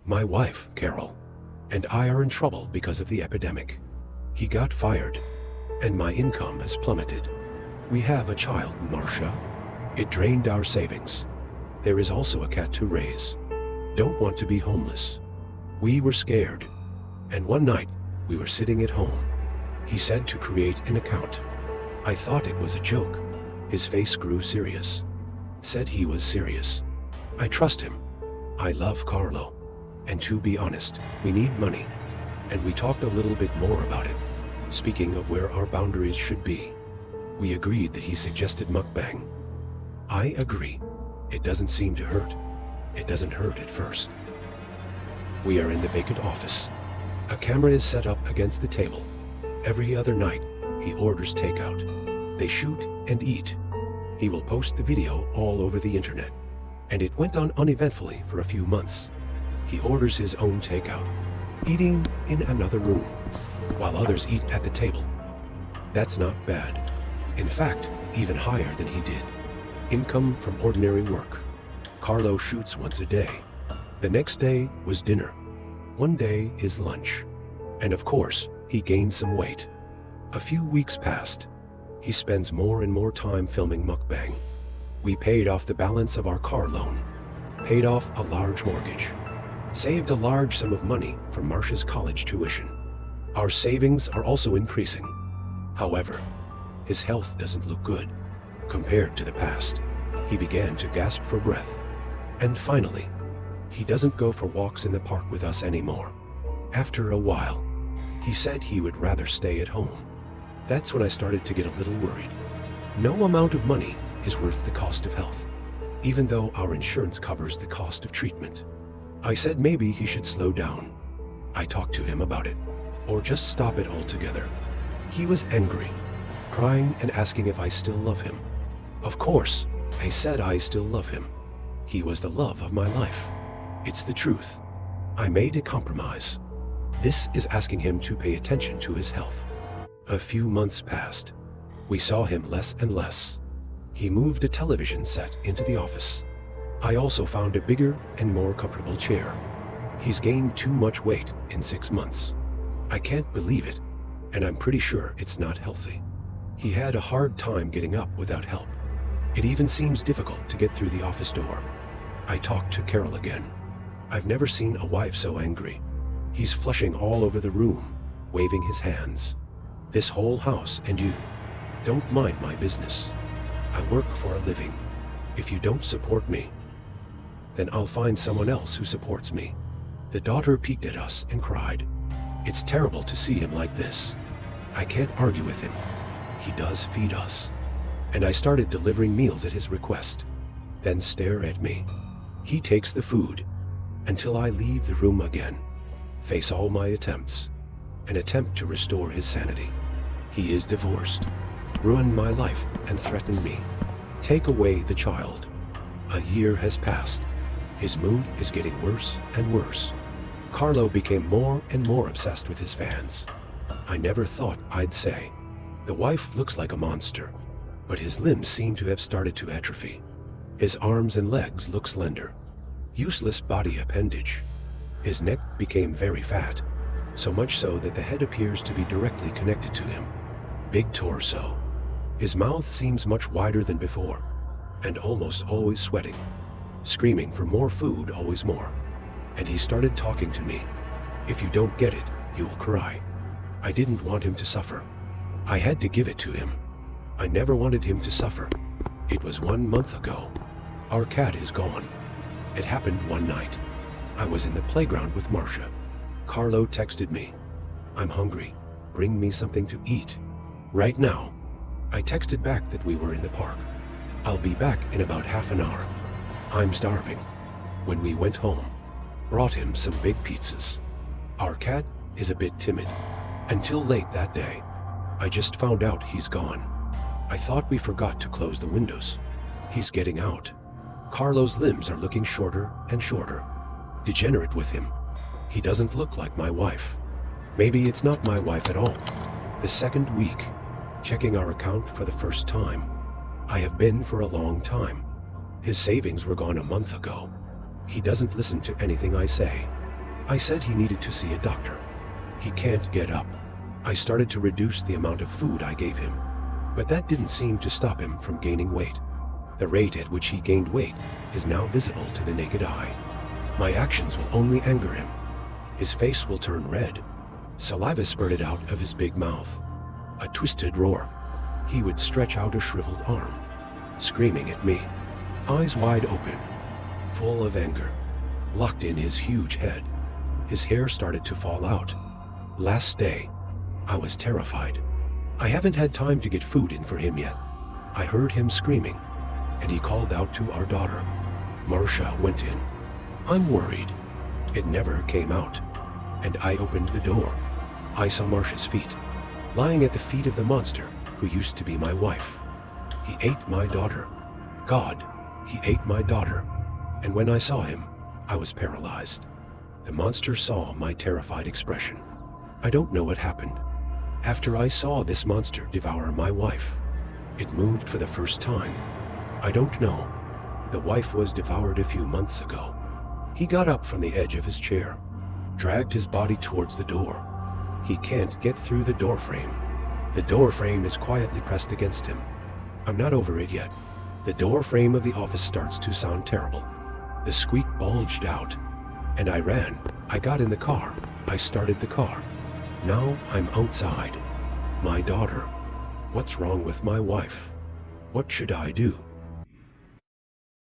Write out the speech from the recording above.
My wife, Carol, and I are in trouble because of the epidemic. He got fired, and my income has plummeted. We have a child, Marcia. It drained our savings. There is also a cat to raise. Don't want to be homeless. We were scared, and one night we were sitting at home. He said to create an account. I thought it was a joke. His face grew serious. Said he was serious. I trust him. I love Carlo. And to be honest, we need money. And we talked a little bit more about it. Speaking of where our boundaries should be, we agreed that he suggested mukbang. I agree. It doesn't seem to hurt. It doesn't hurt at first. We are in the vacant office. A camera is set up against the table. Every other night, he orders takeout. They shoot and eat. He will post the video all over the internet. And it went on uneventfully for a few months. He orders his own takeout, eating in another room, while others eat at the table. That's not bad. In fact, even higher than he did. Income from ordinary work. Carlo shoots once a day. The next day was dinner. One day is lunch. And of course, he gained some weight. A few weeks passed. He spends more and more time filming mukbang. We paid off the balance of our car loan, paid off a large mortgage, saved a large sum of money from Marcia's college tuition. Our savings are also increasing. However, his health doesn't look good. Compared to the past, he began to gasp for breath. And finally, he doesn't go for walks in the park with us anymore. After a while, he said he would rather stay at home. That's when I started to get a little worried. No amount of money is worth the cost of health, even though our insurance covers the cost of treatment. I said maybe he should slow down. I talked to him about it, or just stop it altogether. He was angry, crying and asking if I still love him. Of course, I said I still love him. He was the love of my life. It's the truth. I made a compromise. This is asking him to pay attention to his health. A few months passed. We saw him less and less. He moved a television set into the office. I also found a bigger and more comfortable chair. He's gained too much weight in 6 months. I can't believe it, and I'm pretty sure it's not healthy. He had a hard time getting up without help. It even seems difficult to get through the office door. I talked to Carol again. I've never seen a wife so angry. He's flushing all over the room, waving his hands. This whole house and you don't mind my business. I work for a living. If you don't support me, then I'll find someone else who supports me. The daughter peeked at us and cried. It's terrible to see him like this. I can't argue with him. He does feed us. And I started delivering meals at his request. Then stare at me. He takes the food until I leave the room again. Face all my attempts. An attempt to restore his sanity. He is divorced, ruined my life and threatened me. Take away the child. A year has passed. His mood is getting worse and worse. Carlo became more and more obsessed with his fans. I never thought I'd say. The wife looks like a monster, but his limbs seem to have started to atrophy. His arms and legs look slender. Useless body appendage. His neck became very fat, so much so that the head appears to be directly connected to him. Big torso. His mouth seems much wider than before, and almost always sweating. Screaming for more food, always more. And he started talking to me. If you don't get it, you will cry. I didn't want him to suffer. I had to give it to him. I never wanted him to suffer. It was 1 month ago. Our cat is gone. It happened one night. I was in the playground with Marcia. Carlo texted me. I'm hungry. Bring me something to eat. Right now. I texted back that we were in the park. I'll be back in about half an hour. I'm starving. When we went home, brought him some big pizzas. Our cat is a bit timid. Until late that day, I just found out he's gone. I thought we forgot to close the windows. He's getting out. Carlo's limbs are looking shorter and shorter. Degenerate with him. He doesn't look like my wife. Maybe it's not my wife at all. The second week, checking our account for the first time. I have been for a long time. His savings were gone a month ago. He doesn't listen to anything I say. I said he needed to see a doctor. He can't get up. I started to reduce the amount of food I gave him, but that didn't seem to stop him from gaining weight. The rate at which he gained weight is now visible to the naked eye. My actions will only anger him. His face will turn red. Saliva spurted out of his big mouth. A twisted roar. He would stretch out a shriveled arm, screaming at me, eyes wide open, full of anger, locked in his huge head. His hair started to fall out. Last day, I was terrified. I haven't had time to get food in for him yet. I heard him screaming, and he called out to our daughter. Marcia went in. I'm worried. It never came out. And I opened the door. I saw Marcia's feet, lying at the feet of the monster who used to be my wife. He ate my daughter. God, he ate my daughter. And when I saw him, I was paralyzed. The monster saw my terrified expression. I don't know what happened. After I saw this monster devour my wife, it moved for the first time. I don't know. The wife was devoured a few months ago. He got up from the edge of his chair, dragged his body towards the door. He can't get through the door frame. The door frame is quietly pressed against him. I'm not over it yet. The door frame of the office starts to sound terrible. The squeak bulged out, and I ran. I got in the car. I started the car. Now I'm outside. My daughter. What's wrong with my wife? What should I do?